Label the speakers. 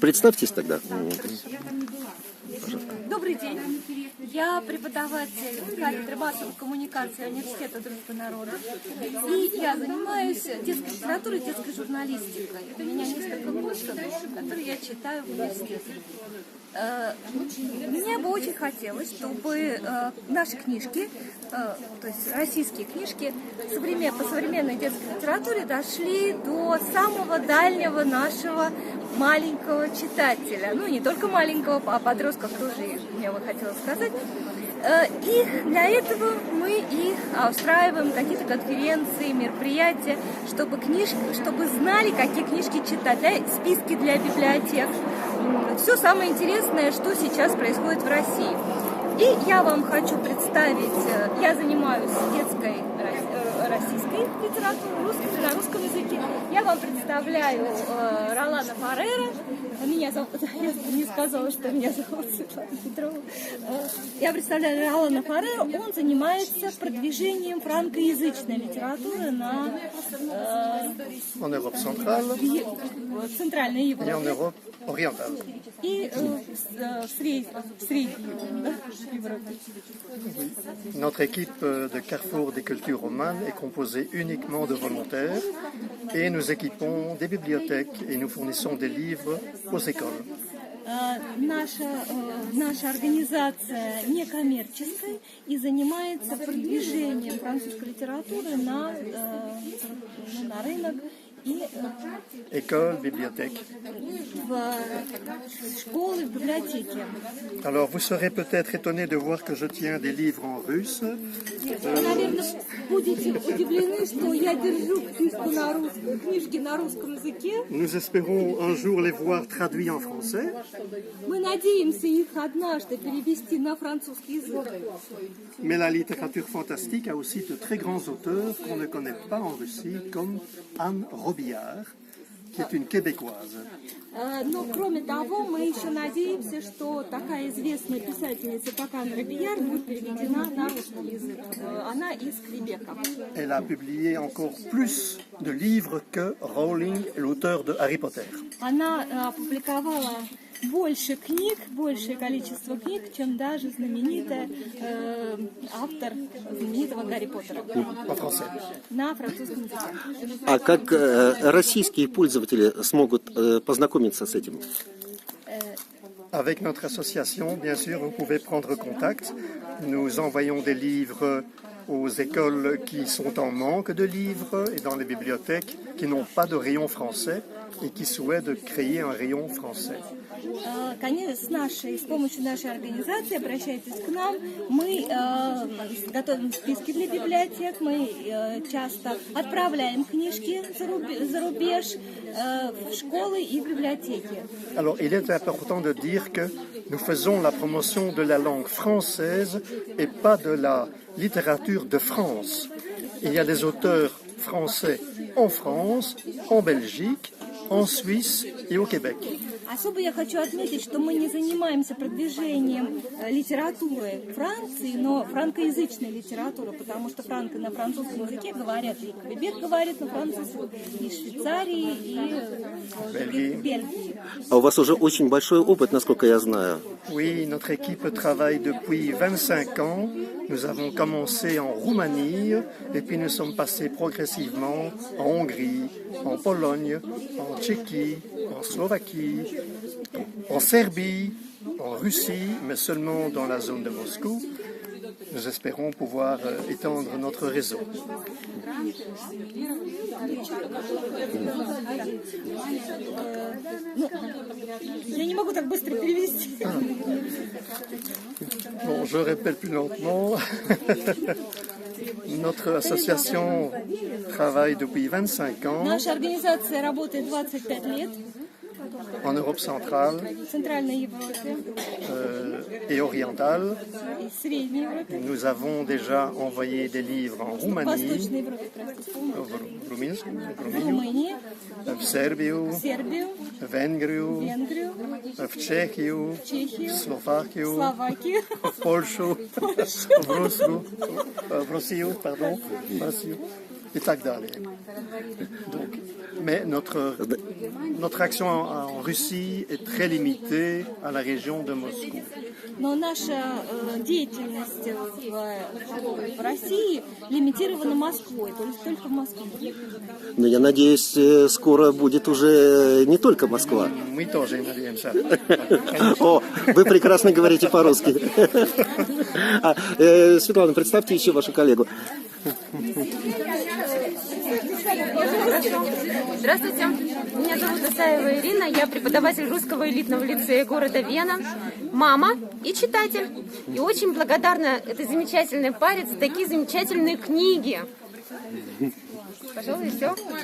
Speaker 1: Представьтесь тогда.
Speaker 2: Добрый день. Я преподаватель кафедры массовой коммуникации Университета Дружбы народов. И я занимаюсь детской литературой и детской журналистикой. У меня несколько курсов, которые я читаю в университете. Мне бы очень хотелось, чтобы наши книжки, то есть российские книжки, по современной детской литературе дошли до самого дальнего нашего маленького читателя. Ну, не только маленького, а подростков тоже, я бы хотела сказать. И для этого мы и устраиваем какие-то конференции, мероприятия, чтобы знали, какие книжки читать, списки для библиотек. Все самое интересное, что сейчас происходит в России. И я вам хочу представить, я занимаюсь детской российской литературой, на русском языке. Я вам представляю Ролана Фарера. Меня зовут, я не сказала, что меня зовут Светлана Петрова. Я представляю Ролана Фарера. Он занимается продвижением франкоязычной литературы на Центральной Европе. И в Средней Европе.
Speaker 3: Notre équipe de Carrefour des cultures romanes est composée uniquement de volontaires et nous équipons des bibliothèques et nous fournissons des livres aux écoles.
Speaker 2: Наша организация некоммерческая и занимается продвижением французской литературы на рынок и
Speaker 3: École, bibliothèque.
Speaker 2: школы, библиотеки.
Speaker 3: Alors vous serez peut-être étonné de voir que je tiens des livres en russe.
Speaker 2: Вы, наверное, будете удивлены, что я держу книжки на русском языке.
Speaker 3: Nous espérons un jour les voir traduits en français.
Speaker 2: Мы надеемся их однажды перевести на французский язык.
Speaker 3: Mais la littérature fantastique a aussi de très grands auteurs qu'on ne connaît pas en Russie, comme Anne Robillard, qui est une Québécoise.
Speaker 2: Но кроме того, мы еще надеемся, что такая известная писательница, как Анна Робияр, будет переведена на русский язык. Она из Квебека.
Speaker 3: Elle a publié encore plus de livres que Rowling, l'auteur de Harry Potter.
Speaker 2: Она опубликовала большее количество книг, чем даже знаменитый автор знаменитого Гарри Поттера. На французском языке.
Speaker 1: А как российские пользователи смогут познакомиться с этим?
Speaker 3: Avec notre association, bien sûr, vous pouvez prendre contact. Nous envoyons des livres aux écoles qui sont en manque de livres et dans les bibliothèques qui n'ont pas de rayon français et qui souhaitent créer un rayon français.
Speaker 2: Конечно, с помощью нашей организации обращайтесь к нам. Мы готовим списки для библиотек, мы часто отправляем книжки за рубеж в школы и в библиотеки.
Speaker 3: Alors, il est important de dire que nous faisons la promotion de la langue française et pas de la littérature de France. Il y a des auteurs français en France, en Belgique, en Suisse et au Québec.
Speaker 2: Особо я хочу отметить, что мы не занимаемся продвижением литературы Франции, но франкоязычной литературы, потому что на французском языке говорят, и Квебек говорит на французском, и Швейцарии, и Бельгии.
Speaker 1: А у вас уже очень большой опыт, насколько я знаю.
Speaker 3: Oui, notre équipe travaille depuis 25 ans. Nous avons commencé en Roumanie et puis nous sommes passés progressivement en Hongrie, en Pologne, en Tchéquie, en Slovaquie, en Serbie, en Russie, mais seulement dans la zone de Moscou. Nous espérons pouvoir étendre notre réseau.
Speaker 2: Я не могу так быстро перевести.
Speaker 3: Bon, je répète plus lentement. Notre association travaille depuis 25 ans.
Speaker 2: Наша организация работает 25 лет.
Speaker 3: En Europe centrale et orientale. Nous avons déjà envoyé des livres en Roumanie, в Сербию, в Венгрию, в Чехию, в Словакию, в Польшу, в Россию, et так далее. Donc, mais notre action en Russie est très limitée à la région de Moscou.
Speaker 2: Но наша деятельность в России лимитирована Москвой, то есть только в Москве.
Speaker 1: Но я надеюсь, скоро будет уже не только Москва.
Speaker 3: Мы тоже надеемся.
Speaker 1: О, вы прекрасно говорите по-русски. Светлана, представьте еще вашу коллегу.
Speaker 4: Здравствуйте, меня зовут Исаева Ирина, я преподаватель русского элитного лицея города Вена, мама и читатель. И очень благодарна этой замечательной паре за такие замечательные книги. Пожалуй, все.